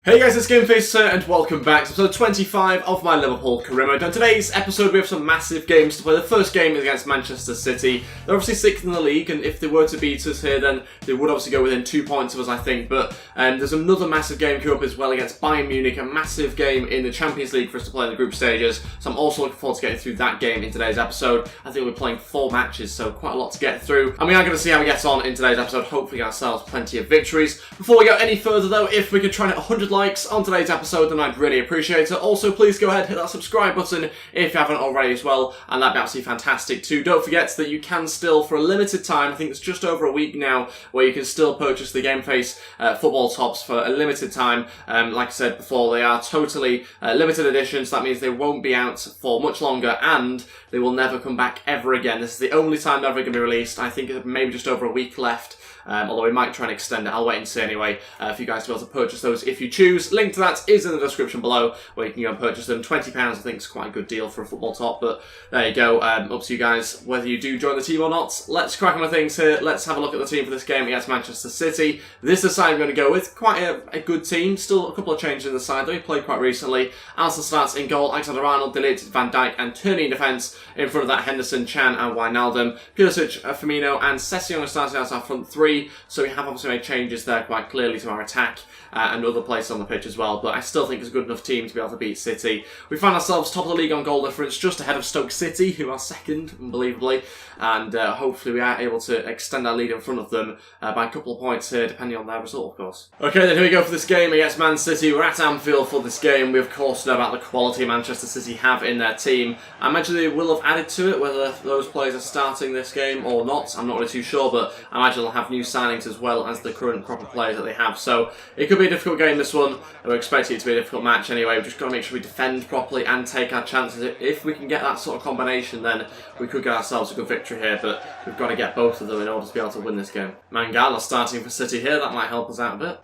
Hey guys, it's Ep25 and welcome back to episode 25 of my Liverpool career mode. On today's episode we have some massive games to play. The first game is against Manchester City. They're obviously 6th in the league, and if they were to beat us here then they would obviously go within 2 points of us, I think. But there's another massive game coming up as well against Bayern Munich, a massive game in the Champions League for us to play in the group stages. So I'm also looking forward to getting through that game in today's episode. I think we're playing 4 matches, so quite a lot to get through. And we are going to see how we get on in today's episode, hopefully get ourselves plenty of victories. Before we go any further though, if we could try and hit 100 likes on today's episode, then I'd really appreciate it. Also, please go ahead, hit that subscribe button if you haven't already as well, and that'd be absolutely fantastic too. Don't forget that you can still, for a limited time, I think it's just over a week now, where you can still purchase the Game Face football tops for a limited time. Like I said before, they are totally limited editions, so that means they won't be out for much longer, and they will never come back ever again. This is the only time they're ever going to be released. I think it's maybe just over a week left. Although we might try and extend it. I'll wait and see anyway for you guys to be able to purchase those if you choose. Link to that is in the description below, where you can go and purchase them. £20 I think is quite a good deal for a football top, but there you go. Up to you guys whether you do join the team or not. Let's crack on with things here. Let's have a look at the team for this game against Manchester City. This is the side I'm going to go with. Quite a good team. Still a couple of changes in the side though. He played quite recently. Alisson starts in goal. Alexander-Arnold, De Ligt, Van Dijk and Tierney in defence. In front of that, Henderson, Chan and Wijnaldum. Pulisic, Firmino and Sessegnon are starting out our front three. So we have obviously made changes there quite clearly to our attack and other places on the pitch as well, but I still think it's a good enough team to be able to beat City. We find ourselves top of the league on goal difference, just ahead of Stoke City, who are second, unbelievably, and hopefully we are able to extend our lead in front of them by a couple of points here, depending on their result, of course. Okay, then here we go for this game against Man City. We're at Anfield for this game. We, of course, know about the quality Manchester City have in their team. I imagine they will have added to it, whether those players are starting this game or not. I'm not really too sure, but I imagine they'll have new signings as well as the current proper players that they have. So it could be a difficult game, this one. We're expecting it to be a difficult match anyway. We've just got to make sure we defend properly and take our chances. If we can get that sort of combination, then we could get ourselves a good victory here, but we've got to get both of them in order to be able to win this game. Mangala starting for City here. That might help us out a bit.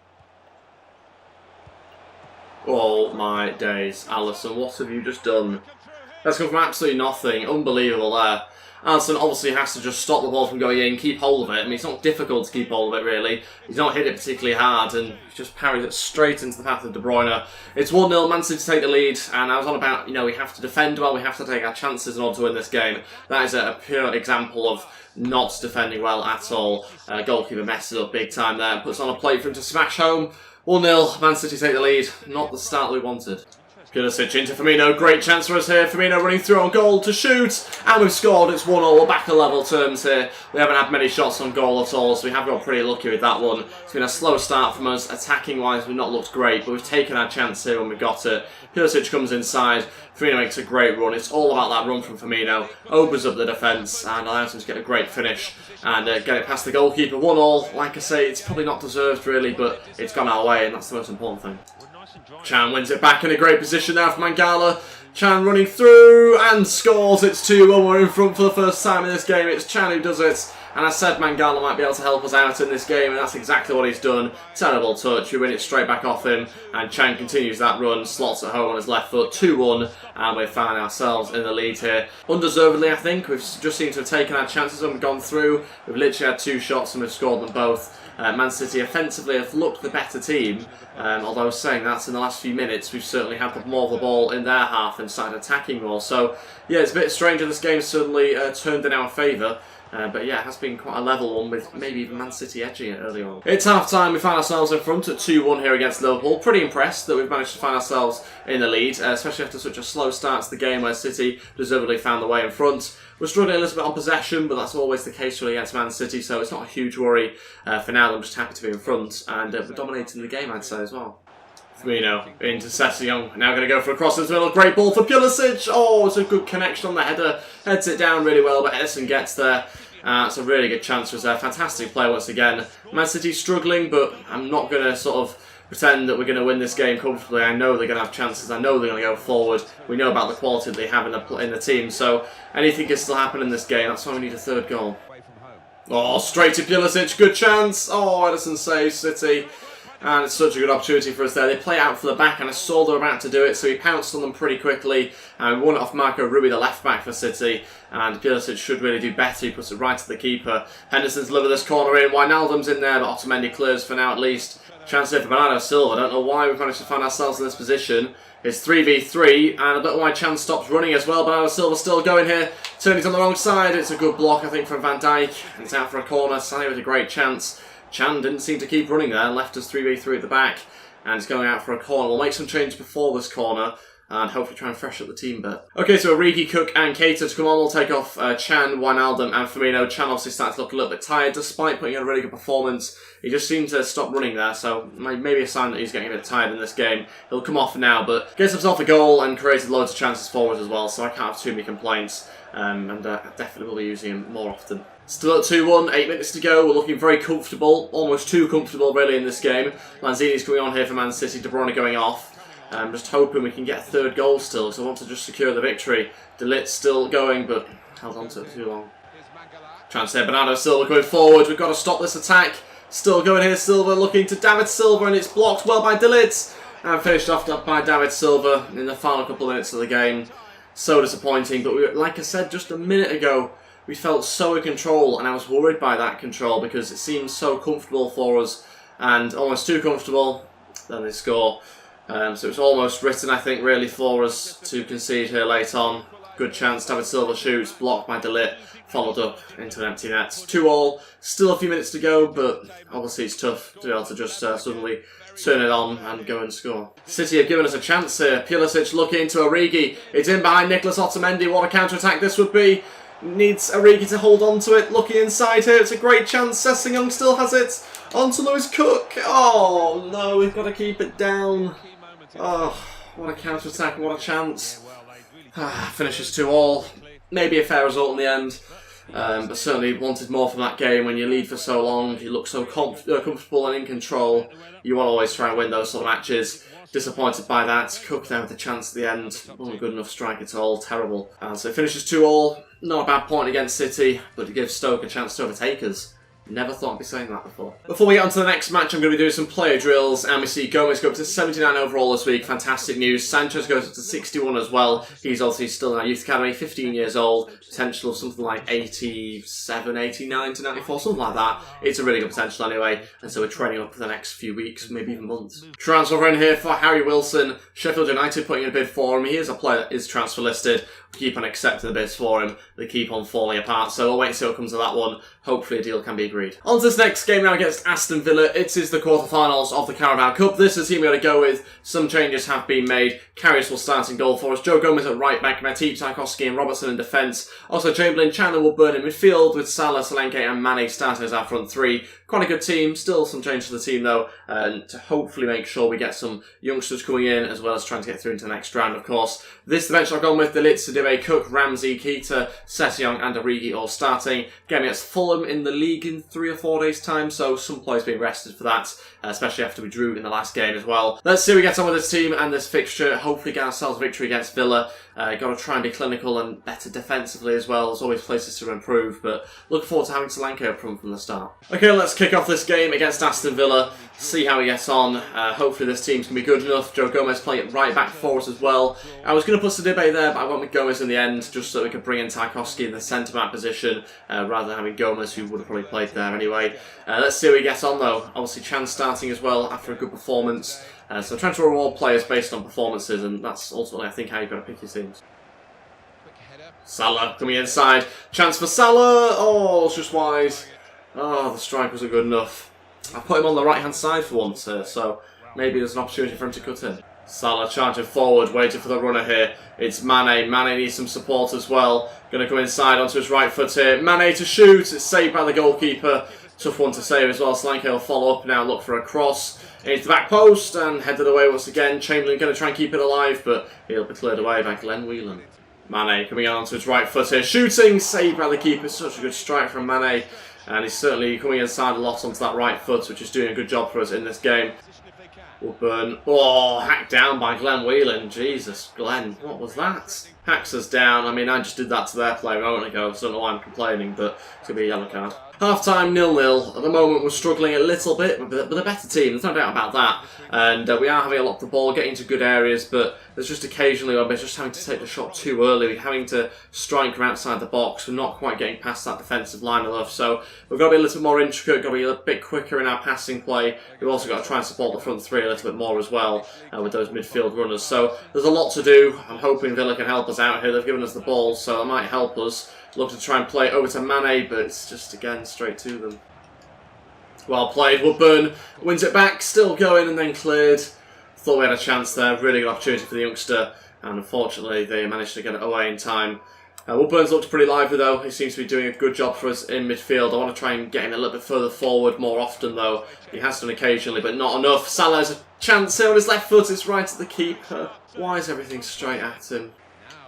Oh my days, Alisson, what have you just done? That's come from absolutely nothing. Unbelievable there. Alisson obviously has to just stop the ball from going in, keep hold of it. I mean, it's not difficult to keep hold of it, really. He's not hit it particularly hard, and he just parries it straight into the path of De Bruyne. It's 1-0, Man City to take the lead, and I was on about, we have to defend well, we have to take our chances in order to win this game. That is a pure example of not defending well at all. Goalkeeper messes up big time there, puts on a plate for him to smash home. 1-0, Man City take the lead. Not the start we wanted. Pulisic into Firmino, great chance for us here. Firmino running through on goal to shoot, and we've scored. It's 1-0, we're back to level terms here. We haven't had many shots on goal at all, so we have got pretty lucky with that one. It's been a slow start from us. Attacking wise, we've not looked great, but we've taken our chance here when we got it. Pulisic comes inside, Firmino makes a great run. It's all about that run from Firmino. Opens up the defence and allows him to get a great finish and get it past the goalkeeper. 1-0, like I say, it's probably not deserved really, but it's gone our way, and that's the most important thing. Chan wins it back in a great position now for Mangala. Chan running through and scores. It's 2-1. We're in front for the first time in this game. It's Chan who does it. And I said Mangala might be able to help us out in this game, and that's exactly what he's done. Terrible touch. We win it straight back off him, and Chan continues that run, slots at home on his left foot. 2-1, and we've found ourselves in the lead here. Undeservedly, I think. We've just seemed to have taken our chances and gone through. We've literally had 2 shots and we've scored them both. Man City offensively have looked the better team, although saying that, in the last few minutes we've certainly had more of the ball in their half and started attacking more. So yeah, it's a bit strange that this game suddenly turned in our favour. But yeah, it has been quite a level one, with maybe even Man City edging it early on. It's half time, we find ourselves in front at 2-1 here against Liverpool. Pretty impressed that we've managed to find ourselves in the lead, especially after such a slow start to the game where City deservedly found the way in front. We're struggling a little bit on possession, but that's always the case really against Man City, so it's not a huge worry for now. I'm just happy to be in front, and we're dominating the game, I'd say, as well. Firmino into Sessegnon, now going to go for a cross into the middle, great ball for Pulisic. Oh, it's a good connection on the header, heads it down really well, but Edison gets there. It's a really good chance for us there. Fantastic play once again. Man City's struggling, but I'm not going to sort of pretend that we're going to win this game comfortably. I know they're going to have chances. I know they're going to go forward. We know about the quality that they have in the team, so anything can still happen in this game. That's why we need a third goal. Oh, straight to Pulisic. Good chance. Oh, Edison saves City. And it's such a good opportunity for us there. They play out for the back, and I saw they were about to do it, so he pounced on them pretty quickly. And we won it off Marco Rui, the left-back for City. And Pulisic should really do better. He puts it right to the keeper. Henderson's delivered this corner in. Wijnaldum's in there, but Otamendi clears for now at least. Chance here for Bernardo Silva. I don't know why we've managed to find ourselves in this position. It's 3v3, and I don't know why Chan stops running as well. Bernardo Silva still going here. Turning's on the wrong side. It's a good block, I think, from Van Dijk. It's out for a corner. Sané with a great chance. Chan didn't seem to keep running there. Left us 3v3 at the back, and it's going out for a corner. We'll make some change before this corner, and hopefully try and freshen up the team a bit. Okay, so Origi, Cook and Keita to come on. We'll take off Chan, Wijnaldum and Firmino. Chan obviously started to look a little bit tired, despite putting in a really good performance. He just seemed to stop running there, so maybe a sign that he's getting a bit tired in this game. He'll come off now, but gets himself a goal and created loads of chances forward as well, so I can't have too many complaints. And definitely will be using him more often. Still at 2-1, 8 minutes to go. We're looking very comfortable, almost too comfortable really in this game. Lanzini's coming on here for Man City, De Bruyne going off. I'm just hoping we can get a third goal still, so I want to just secure the victory. De Ligt's still going, but held on to it too long. Chance here, Bernardo Silva going forward. We've got to stop this attack. Still going here, Silva looking to David Silva, and it's blocked well by De Ligt. And finished off by David Silva in the final couple of minutes of the game. So disappointing, but like I said just a minute ago, we felt so in control, and I was worried by that control because it seemed so comfortable for us, and almost too comfortable. Then they score. So it's almost written, I think, really for us to concede here late on. Good chance, David Silva shoots, blocked by De Ligt, followed up into an empty net. 2-2, still a few minutes to go, but obviously it's tough to be able to just suddenly turn it on and go and score. City have given us a chance here. Pulisic looking to Origi. It's in behind Nicolas Otamendi. What a counter-attack this would be. Needs Origi to hold on to it. Looking inside here, it's a great chance. Sessegnon still has it. On to Lewis Cook. Oh no, we've got to keep it down. Oh, what a counter-attack, what a chance. Finishes 2-2. Maybe a fair result in the end. But certainly wanted more from that game. When you lead for so long, you look so comfortable and in control. You want to always try and win those sort of matches. Disappointed by that. Cook there with the chance at the end. Wasn't a good enough strike at all. Terrible. And so it finishes 2-2. Not a bad point against City, but it gives Stoke a chance to overtake us. Never thought I'd be saying that before. Before we get on to the next match, I'm going to be doing some player drills, and we see Gomez go up to 79 overall this week. Fantastic news. Sanchez goes up to 61 as well. He's obviously still in our youth academy, 15 years old. Potential of something like 87, 89 to 94, something like that. It's a really good potential anyway, and so we're training up for the next few weeks, maybe even months. Transfer in here for Harry Wilson. Sheffield United putting in a bid for him. He is a player that is transfer listed. We keep on accepting the bids for him. They keep on falling apart, so we'll wait and see what comes of that one. Hopefully a deal can be agreed. On to this next game now against Aston Villa. It is the quarterfinals of the Carabao Cup. This is the team we're going to go with. Some changes have been made. Karius will start in goal for us. Joe Gomez at right back. Matip, Tarkowski and Robertson in defence. Also Chamberlain, Chan and Woodburn in midfield with Salah, Solanke and Mane starting as our front three. Quite a good team. Still some changes to the team though, to hopefully make sure we get some youngsters coming in as well as trying to get through into the next round, of course. This the bench I've gone with: De Ligt, Sidibe, Cook, Ramsey, Keita, Sessegnon and Origi all starting. Game against Fulham in the league in 3 or 4 days' time, so some players being rested for that, especially after we drew in the last game as well. Let's see how we get on with this team and this fixture. Hopefully get ourselves a victory against Villa. Got to try and be clinical and better defensively as well. There's always places to improve, but looking forward to having Solanke up front from the start. Okay, let's kick off this game against Aston Villa. See how he gets on. Hopefully this team's going to be good enough. Joe Gomez playing right back for us as well. I was going to put Sidibe there, but I went with Gomez in the end, just so we could bring in Tarkowski in the centre-back position, rather than having Gomez, who would have probably played there anyway. Let's see how he gets on though. Obviously Chan starting as well after a good performance. So trying to reward players based on performances, and that's ultimately, I think, how you've got to pick your teams. Salah coming inside. Chance for Salah. Oh, it's just wide. Oh, the strike wasn't good enough. I put him on the right-hand side for once here, so maybe there's an opportunity for him to cut in. Salah charging forward, waiting for the runner here. It's Mane. Mane needs some support as well. Going to come inside onto his right foot here. Mane to shoot. It's saved by the goalkeeper. Tough one to save as well. Solanke will follow up now, look for a cross into the back post and headed away once again. Chamberlain going to try and keep it alive, but he'll be cleared away by Glenn Whelan. Mane coming out onto his right foot here, shooting, saved by the keeper. Such a good strike from Mane, and he's certainly coming inside a lot onto that right foot, which is doing a good job for us in this game. Woodburn, oh, hacked down by Glenn Whelan. Jesus, Glenn, what was that? Hacks us down. I mean, I just did that to their player a moment ago, so I don't know why I'm complaining, but it's going to be a yellow card. Half-time 0-0. At the moment, we're struggling a little bit, but a better team. There's no doubt about that. And we are having a lot of the ball, getting to good areas, but there's just occasionally where we're just having to take the shot too early. We're having to strike from outside the box. We're not quite getting past that defensive line enough. So we've got to be a little bit more intricate, got to be a bit quicker in our passing play. We've also got to try and support the front three a little bit more as well with those midfield runners. So there's a lot to do. I'm hoping Villa can help us out here. They've given us the ball, so it might help us. Look to try and play it over to Mane, but it's just, again, straight to them. Well played. Woodburn wins it back, still going and then cleared. Thought we had a chance there. Really good opportunity for the youngster, and unfortunately they managed to get it away in time. Woodburn's looked pretty lively though. He seems to be doing a good job for us in midfield. I want to try and get him a little bit further forward more often though. He has done occasionally, but not enough. Salah has a chance here on his left foot. It's right at the keeper. Why is everything straight at him?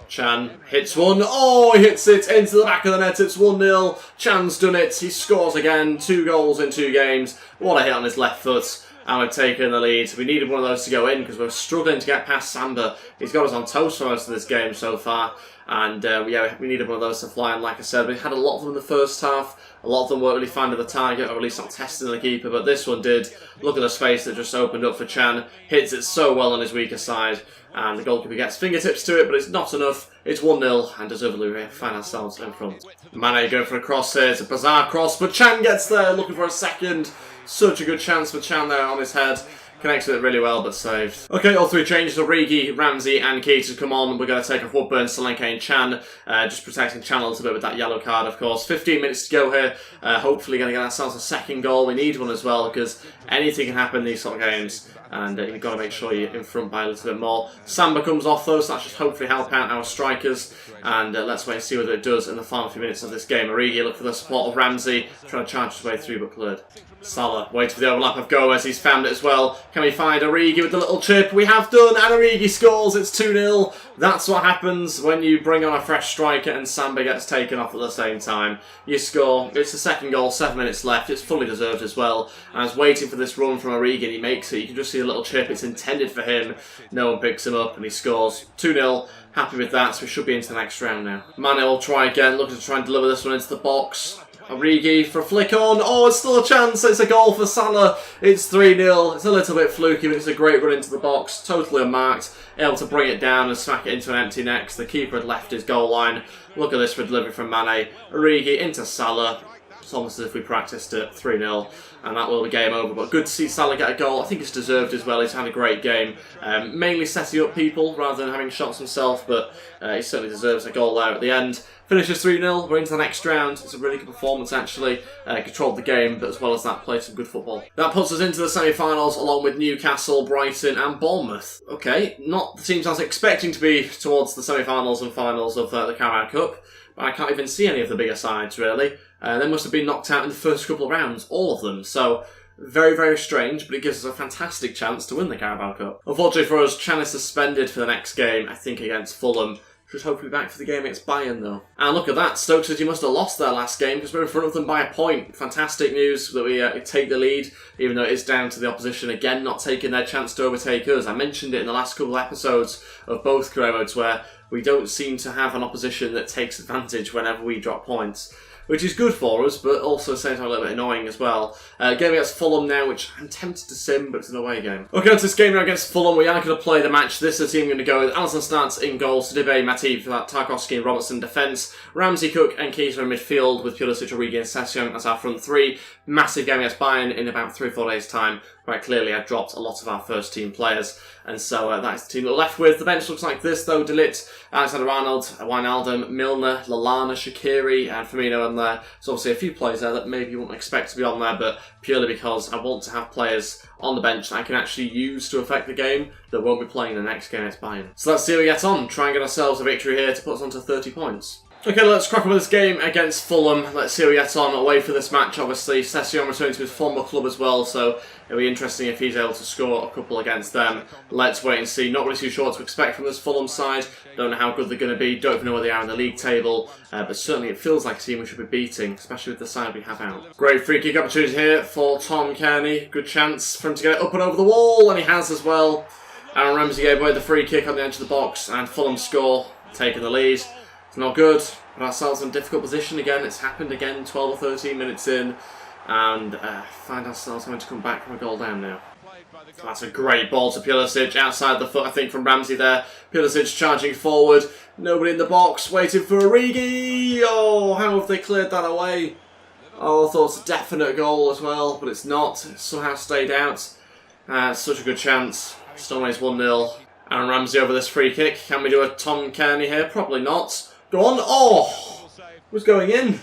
Chan hits one. Oh, he hits it into the back of the net. It's 1-0. Chan's done it. He scores again. 2 goals in 2 games. What a hit on his left foot. And we've taken the lead. We needed one of those to go in because we're struggling to get past Samba. He's got us on toast for most of this game so far. And yeah, we needed one of those to fly in, like I said. We had a lot of them in the first half. A lot of them weren't really finding the target, or at least not testing the keeper, but this one did. Look at the space that just opened up for Chan. Hits it so well on his weaker side. And the goalkeeper gets fingertips to it, but it's not enough. It's 1-0, and deservedly we find ourselves in front. Mane going for a cross here. It's a bizarre cross, but Chan gets there, looking for a second. Such a good chance for Chan there on his head. Connects with it really well, but saved. Okay, all 3 changes. Origi, Ramsey and Keita come on. We're going to take off Woodburn, Solanke and Chan. Just protecting Chan a little bit with that yellow card, of course. 15 minutes to go here. Hopefully going to get ourselves a second goal. We need one as well, because anything can happen in these sort of games. And you've got to make sure you're in front by a little bit more. Samba comes off though, so that should hopefully help out our strikers. And let's wait and see what it does in the final few minutes of this game. Origi look for the support of Ramsey, trying to charge his way through, but cleared. Salah waits for the overlap of Gomez. He's found it as well. Can we find Origi with the little chip? We have done, and Origi scores. It's 2-0. That's what happens when you bring on a fresh striker and Samba gets taken off at the same time. You score. It's the second goal, 7 minutes left. It's fully deserved as well. And I was waiting for this run from Origi and he makes it. You can just see a little chip. It's intended for him. No one picks him up and he scores. 2-0. Happy with that, so we should be into the next round now. Mane will try again, looking to try and deliver this one into the box. Origi for a flick on. Oh, it's still a chance. It's a goal for Salah. It's 3-0. It's a little bit fluky, but it's a great run into the box. Totally unmarked. Able to bring it down and smack it into an empty net because the keeper had left his goal line. Look at this for delivery from Mane. Origi into Salah. It's almost as if we practiced it. 3-0. And that will be game over. But good to see Salah get a goal. I think it's deserved as well. He's had a great game. Mainly setting up people rather than having shots himself. But he certainly deserves a goal there at the end. Finishes 3-0, we're into the next round. It's a really good performance actually. Controlled the game, but as well as that, played some good football. That puts us into the semi-finals along with Newcastle, Brighton and Bournemouth. Okay, not the teams I was expecting to be towards the semi-finals and finals of the Carabao Cup. But I can't even see any of the bigger sides really. They must have been knocked out in the first couple of rounds, all of them. So very, very strange, but it gives us a fantastic chance to win the Carabao Cup. Unfortunately for us, Chan is suspended for the next game, I think against Fulham. Should hopefully be back for the game against Bayern though. And look at that, Stoke City must have lost their last game because we're in front of them by a point. Fantastic news that we take the lead, even though it is down to the opposition again not taking their chance to overtake us. I mentioned it in the last couple of episodes of both career modes where we don't seem to have an opposition that takes advantage whenever we drop points. Which is good for us, but also at the same time a little bit annoying as well. Game against Fulham now, which I'm tempted to sim, but it's an away game. Okay, on to this game now against Fulham. We are going to play the match. This is the team going to go with Alisson starts in goal, Sidibe, Matip for that Tarkowski and Robertson defence, Ramsey, Cook and Keita in midfield with Pulisic, Origi and Session as our front three. Massive game against Bayern in about 3 or 4 days' time. Quite clearly, I dropped a lot of our first team players, and so that is the team that we're left with. The bench looks like this, though. De Ligt, Alexander-Arnold, Wijnaldum, Milner, Lallana, Shaqiri, and Firmino on there. So obviously a few players there that maybe you wouldn't expect to be on there, but purely because I want to have players on the bench that I can actually use to affect the game that won't be playing in the next game against Bayern. So let's see how we get on. Try and get ourselves a victory here to put us on to 30 points. Okay, let's crack on with this game against Fulham. Let's see how we get on away for this match, obviously. Session returning to his former club as well, so it'll be interesting if he's able to score a couple against them. Let's wait and see. Not really too sure what to expect from this Fulham side. Don't know how good they're going to be. Don't even know where they are in the league table. But certainly it feels like a team we should be beating, especially with the side we have out. Great free kick opportunity here for Tom Kearney. Good chance for him to get it up and over the wall, and he has as well. Aaron Ramsey gave away the free kick on the edge of the box, and Fulham score, taking the lead. It's not good. Put ourselves in a difficult position again. It's happened again 12 or 13 minutes in, and find ourselves having to come back from a goal down now. That's a great ball to Pulisic, outside the foot I think from Ramsey there. Pulisic charging forward, nobody in the box, waiting for Origi. Oh, how have they cleared that away? Oh, I thought it was a definite goal as well, but it's not. It's somehow stayed out. Such a good chance. Still remains 1-0. Aaron Ramsey over this free kick. Can we do a Tom Kearney here? Probably not. Go on. Oh! It was going in.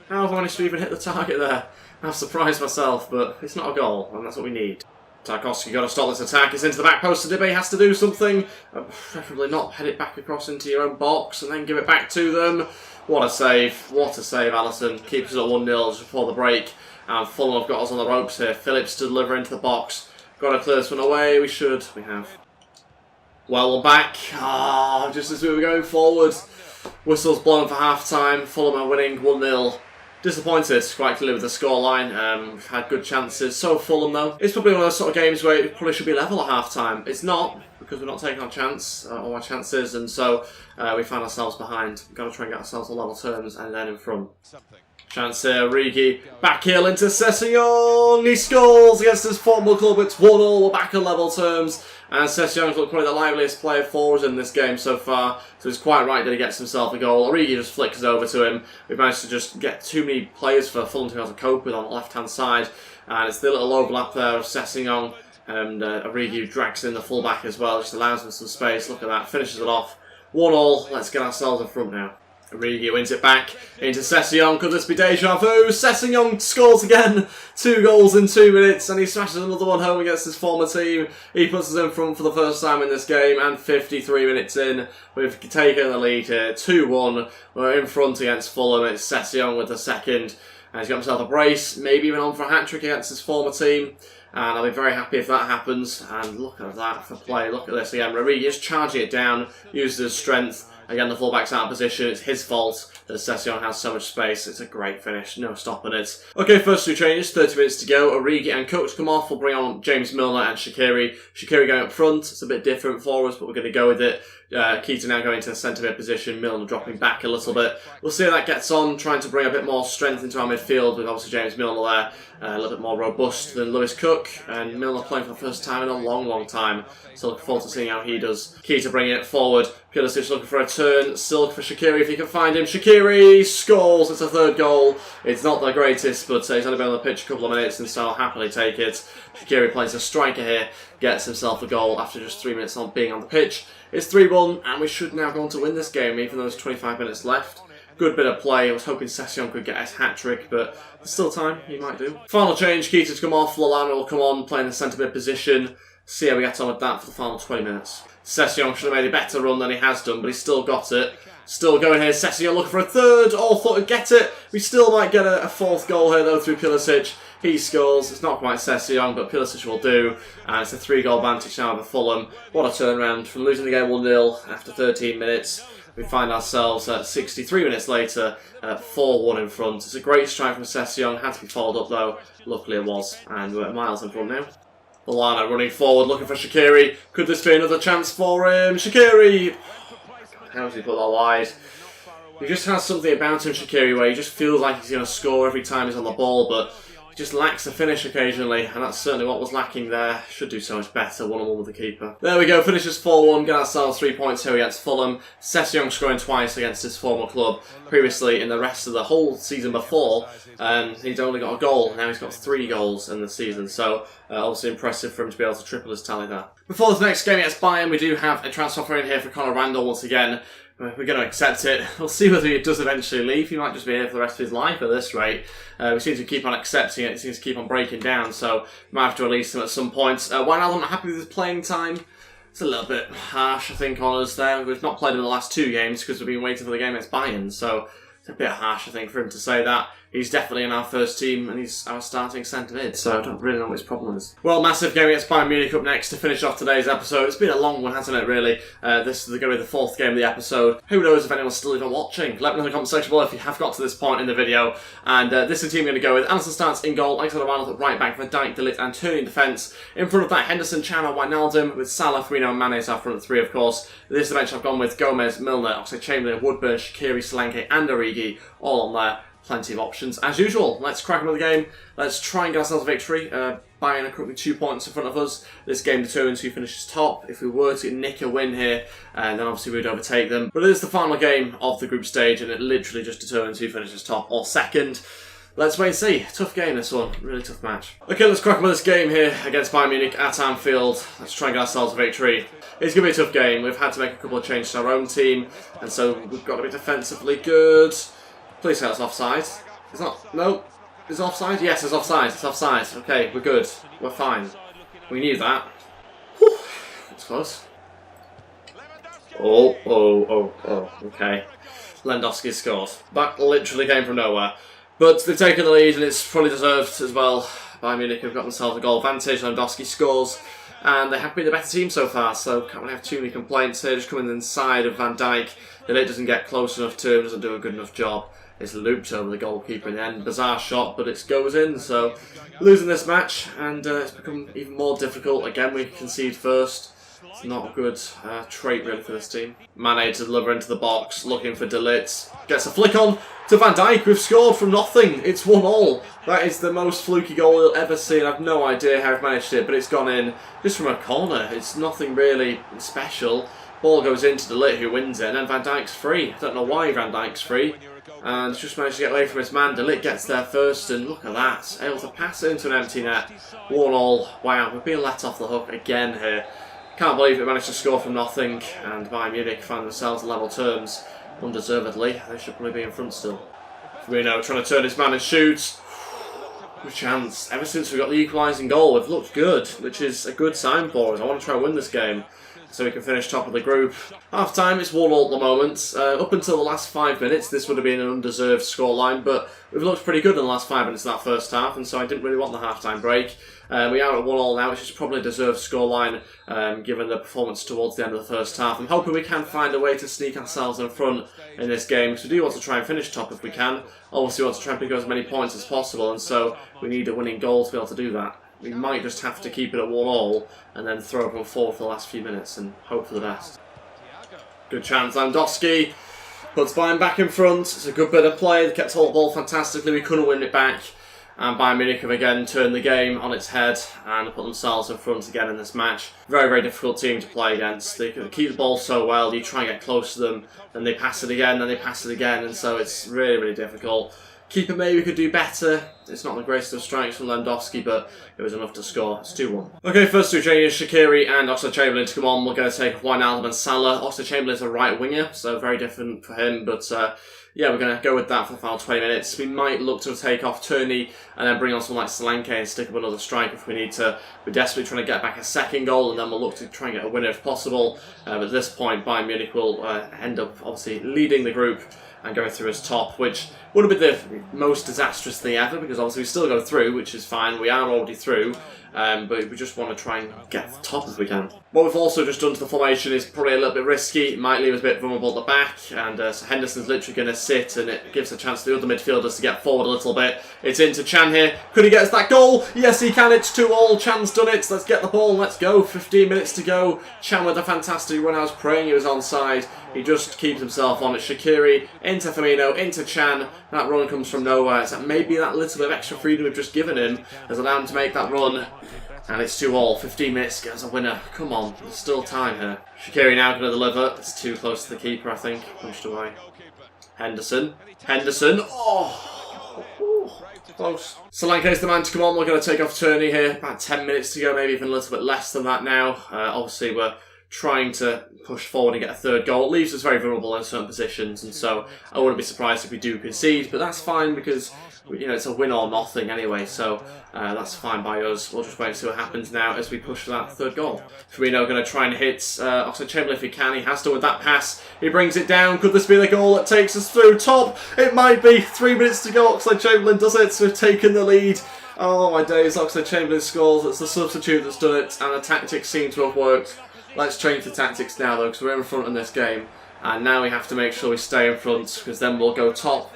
How have I managed to even hit the target there? I've surprised myself, but it's not a goal, and that's what we need. Tarkowski got to stop this attack. It's into the back post. Sidibe has to do something. Preferably not head it back across into your own box and then give it back to them. What a save. What a save, Alisson. Keeps us at 1-0 just before the break. And Fulham have got us on the ropes here. Phillips to deliver into the box. Got to clear this one away. We should. We have. Well, we're back. Just as we were going forward. Whistle's blown for half-time. Fulham are winning 1-0. Disappointed, quite clearly, with the scoreline. We've had good chances. So Fulham, though. It's probably one of those sort of games where it probably should be level at half-time. It's not, because we're not taking our chance, all our chances, and so we find ourselves behind. We've got to try and get ourselves on level terms and then in front. Chance here, Origi, back heel into Sessegnon. He scores against his former club. It's 1-0. We're back on level terms. And Sessegnon's looked probably the liveliest player forward in this game so far. So he's quite right that he gets himself a goal. Origi just flicks it over to him. We've managed to just get too many players for Fulham to be able to cope with on the left-hand side. And it's the little overlap there of Sessegnon. And Origi drags in the fullback as well. Just allows him some space. Look at that. Finishes it off. 1-1. Let's get ourselves in front now. Origi wins it back into Sessegnon. Could this be deja vu? Sessegnon scores again. 2 goals in 2 minutes, and he smashes another one home against his former team. He puts us in front for the first time in this game, and 53 minutes in, we've taken the lead here. 2-1. We're in front against Fulham. It's Sessegnon with the second. And he's got himself a brace, maybe even on for a hat-trick against his former team. And I'll be very happy if that happens. And look at that for play. Look at this again. Origi is charging it down, uses his strength. Again, the fullback's out of position. It's his fault that Sessegnon has so much space. It's a great finish. No stopping it. Okay, first 2 changes. 30 minutes to go. Origi and Cook to come off. We'll bring on James Milner and Shaqiri. Shaqiri going up front. It's a bit different for us, but we're going to go with it. Keita now going to the centre mid position. Milner dropping back a little bit. We'll see how that gets on. Trying to bring a bit more strength into our midfield with obviously James Milner there. A little bit more robust than Lewis Cook. And Milner playing for the first time in a long, long time. So looking forward to seeing how he does. Keita bringing it forward. Pulisic looking for a turn. Still looking for Shaqiri if he can find him. Shaqiri scores. It's a 3rd goal. It's not the greatest, but he's only been on the pitch a couple of minutes, and so I'll happily take it. Shaqiri plays a striker here. Gets himself a goal after just 3 minutes on being on the pitch. It's 3-1, and we should now go on to win this game, even though there's 25 minutes left. Good bit of play. I was hoping Sessegnon could get his hat-trick, but there's still time. He might do. Final change. Keita to come off. Lallana will come on, playing the centre mid position. See how we get on with that for the final 20 minutes. Sessegnon should have made a better run than he has done, but he's still got it. Still going here. Sessegnon looking for a 3rd. Oh, thought he'd get it. We still might get a 4th goal here, though, through Pulisic. He scores. It's not quite Sessegnon, but Pulisic will do. And it's a 3-goal advantage now over Fulham. What a turnaround. From losing the game 1-0 after 13 minutes, we find ourselves 63 minutes later, 4-1 in front. It's a great strike from Sessegnon. Had to be followed up, though. Luckily it was. And we're miles in front now. Lallana running forward, looking for Shaqiri. Could this be another chance for him? Shaqiri! How does he put that wide? He just has something about him, Shaqiri, where he just feels like he's going to score every time he's on the ball, but he just lacks a finish occasionally, and that's certainly what was lacking there. Should do so much better, 1-1 with the keeper. There we go, finishes 4-1, get ourselves 3 points here against Fulham. Sessegnon scoring twice against his former club. Previously, in the rest of the whole season before, he'd only got a goal. Now he's got 3 goals in the season, so obviously impressive for him to be able to triple his tally there. Before this next game against Bayern, we do have a transfer offer in here for Conor Randall once again. We're going to accept it. We'll see whether he does eventually leave. He might just be here for the rest of his life at this rate. We seem to keep on accepting it. It seems to keep on breaking down, so we might have to release him at some point. Wijnaldum, I'm happy with his playing time. It's a little bit harsh, I think, on us there. We've not played in the last 2 games because we've been waiting for the game against Bayern, so it's a bit harsh, I think, for him to say that. He's definitely in our first team, and he's our starting centre mid, so I don't really know what his problem is. Well, massive game against Bayern Munich up next to finish off today's episode. It's been a long one, hasn't it, really? This is going to be the 4th game of the episode. Who knows if anyone's still even watching? Let me know in the comment section below if you have got to this point in the video. And this is the team we're going to go with. Alisson starts in goal, Alexander Arnold at right back for Dijk, De Ligt and Tierney in defence. In front of that, Henderson, Chan and Wijnaldum, with Salah, Firmino and Mane as our front 3, of course. This bench I've gone with Gomez, Milner, Oxlade-Chamberlain, Woodburn, Shaqiri, Solanke and Origi, all on there. plenty of options as usual. Let's crack another game. Let's try and get ourselves a victory. Bayern are currently 2 points in front of us. This game determines who finishes top. If we were to nick a win here, then obviously we'd overtake them. But it is the final game of the group stage, and it literally just determines who finishes top or second. Let's wait and see. Tough game, this one. Really tough match. Okay, let's crack on with this game here against Bayern Munich at Anfield. Let's try and get ourselves a victory. It's going to be a tough game. We've had to make a couple of changes to our own team, and so we've got to be defensively good. Please say it's offside. It's not. No. Is it offside? Yes, it's offside. It's offside. Okay, we're good. We're fine. We knew that. Whew. It's close. Oh. Okay. Lewandowski scored. That literally came from nowhere. But they've taken the lead, and it's fully deserved as well. Bayern Munich have got themselves a goal advantage. Lewandowski scores, and they have been the better team so far, so can't really have too many complaints here. Just coming inside of Van Dijk. The lid doesn't get close enough to him, doesn't do a good enough job. It's looped over the goalkeeper in the end. Bizarre shot, but it goes in, so losing this match, and it's become even more difficult. Again, we concede first. It's not a good trait really for this team. Mane to deliver into the box, looking for De Ligt. Gets a flick on to Van Dijk. We've scored from nothing. It's 1-1. That is the most fluky goal you'll ever see, and I've no idea how I've managed it, but it's gone in just from a corner. It's nothing really special. Ball goes into De Ligt, who wins it, and then Van Dijk's free. I don't know why Van Dijk's free. And just managed to get away from his man. De Ligt gets there first, and look at that. Able to pass it into an empty net. 1-1. Wow, we're being let off the hook again here. Can't believe we managed to score from nothing, and Bayern Munich find themselves on level terms undeservedly. They should probably be in front still. Firmino trying to turn his man and shoot. Good chance. Ever since we got the equalising goal, we've looked good, which is a good sign for us. I want to try and win this game so we can finish top of the group. Half time, it's 1-1 at the moment. Up until the last 5 minutes, this would have been an undeserved scoreline, but we've looked pretty good in the last 5 minutes of that first half, and so I didn't really want the half-time break. We are at 1-1 now, which is probably a deserved scoreline given the performance towards the end of the first half. I'm hoping we can find a way to sneak ourselves in front in this game, because we do want to try and finish top if we can. Obviously, we want to try and pick up as many points as possible, and so we need a winning goal to be able to do that. We might just have to keep it at 1-1 and then throw everyone forward for the last few minutes and hope for the best. Good chance, Lewandowski puts Bayern back in front. It's a good bit of play. They kept hold of the ball fantastically. We couldn't win it back. And Bayern Munich have again turned the game on its head and put themselves in front again in this match. Very, very difficult team to play against. They can keep the ball so well. You try and get close to them, then they pass it again, then they pass it again, and so it's really, really difficult. Keeper maybe could do better. It's not the greatest of strikes from Lewandowski, but it was enough to score. It's 2-1. Okay, first two changes, Shaqiri and Oxlade-Chamberlain to come on. We're going to take Wijnaldum and Salah. Oxlade-Chamberlain is a right winger, so very different for him, but yeah, we're going to go with that for the final 20 minutes. We might look to take off Tierney and then bring on someone like Solanke and stick up another striker if we need to. We're desperately trying to get back a second goal, and then we'll look to try and get a winner if possible. But at this point, Bayern Munich will end up obviously leading the group and going through as top, which wouldn't be the most disastrous thing ever, because obviously we still go through, which is fine. We are already through, but we just want to try and get top if we can. What we've also just done to the formation is probably a little bit risky. It might leave us a bit vulnerable at the back, and so Henderson's literally going to sit, and it gives a chance to the other midfielders to get forward a little bit. It's into Chan here. Could he get us that goal? Yes, he can. It's 2-2. Chan's done it. Let's get the ball and let's go. 15 minutes to go. Chan with a fantastic run. I was praying he was onside. He just keeps himself on it. Shaqiri into Firmino, into Chan. That run comes from nowhere. So maybe that little bit of extra freedom we've just given him has allowed him to make that run. And it's 2-2. 15 minutes gets a winner. Come on, there's still time here. Shaqiri now going to deliver. It's too close to the keeper, I think. Punched away. Henderson. Oh, close. Solanke's the man to come on. We're going to take off Tierney here. About 10 minutes to go, maybe even a little bit less than that now. Obviously, we're trying to push forward and get a third goal. It leaves us very vulnerable in certain positions, and so I wouldn't be surprised if we do concede, but that's fine because it's a win or nothing anyway, so that's fine by us. We'll just wait and see what happens now as we push for that third goal. Firmino going to try and hit Oxlade-Chamberlain if he can. He has to with that pass. He brings it down. Could this be the goal that takes us through top? It might be. 3 minutes to go. Oxlade-Chamberlain does it. So we've taken the lead. Oh my days, Oxlade-Chamberlain scores. It's the substitute that's done it, and the tactics seem to have worked. Let's change the tactics now though, because we're in front in this game, and now we have to make sure we stay in front, because then we'll go top,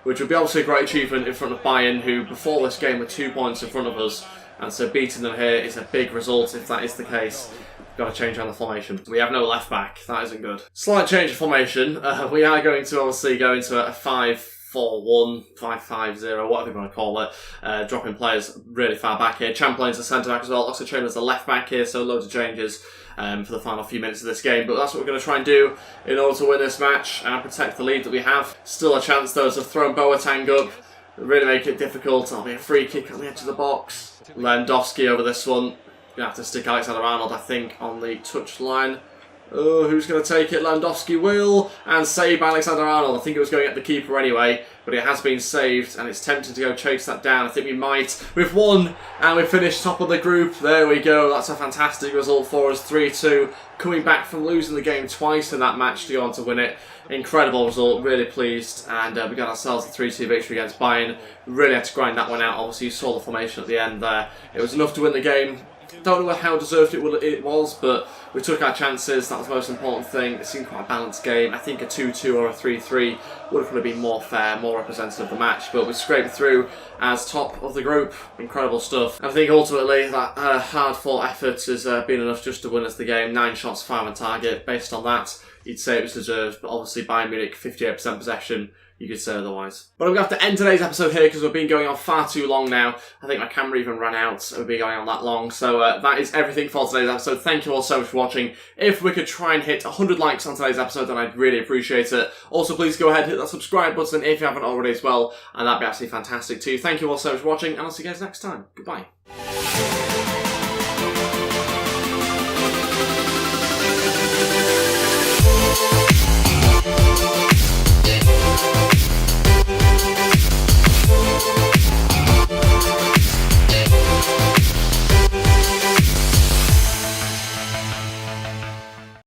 which would be obviously a great achievement in front of Bayern, who before this game were 2 points in front of us, and so beating them here is a big result if that is the case. We've got to change around the formation. We have no left back, that isn't good. Slight change of formation. We are going to obviously go into a 5 4-1, 5-5-0, whatever you want to call it. Dropping players really far back here. Chamberlain's the centre-back as well. Oxlade-Chamberlain's the left-back here, so loads of changes for the final few minutes of this game. But that's what we're going to try and do in order to win this match and protect the lead that we have. Still a chance, though, to throw Boateng up. Really make it difficult. That'll be a free kick on the edge of the box. Lewandowski over this one. Going to have to stick Alexander-Arnold, I think, on the touchline. Oh, who's going to take it? Lewandowski will. And saved by Alexander-Arnold. I think it was going at the keeper anyway, but it has been saved, and it's tempting to go chase that down. I think we might. We've won, and we've finished top of the group. There we go. That's a fantastic result for us. 3-2. Coming back from losing the game twice in that match to go on to win it. Incredible result. Really pleased. And we got ourselves a 3-2 victory against Bayern. Really had to grind that one out. Obviously, you saw the formation at the end there. It was enough to win the game. Don't know how deserved it was, but we took our chances. That was the most important thing. It seemed quite a balanced game. I think a 2-2 or a 3-3 would have probably been more fair, more representative of the match, but we scraped through as top of the group. Incredible stuff. And I think ultimately that hard-fought effort has been enough just to win us the game. 9 shots, 5 on target. Based on that, you'd say it was deserved, but obviously Bayern Munich, 58% possession. You could say otherwise. But I'm going to have to end today's episode here because we've been going on far too long now. I think my camera even ran out. We've been going on that long. So that is everything for today's episode. Thank you all so much for watching. If we could try and hit 100 likes on today's episode, then I'd really appreciate it. Also, please go ahead and hit that subscribe button if you haven't already as well. And that'd be absolutely fantastic too. Thank you all so much for watching, and I'll see you guys next time. Goodbye.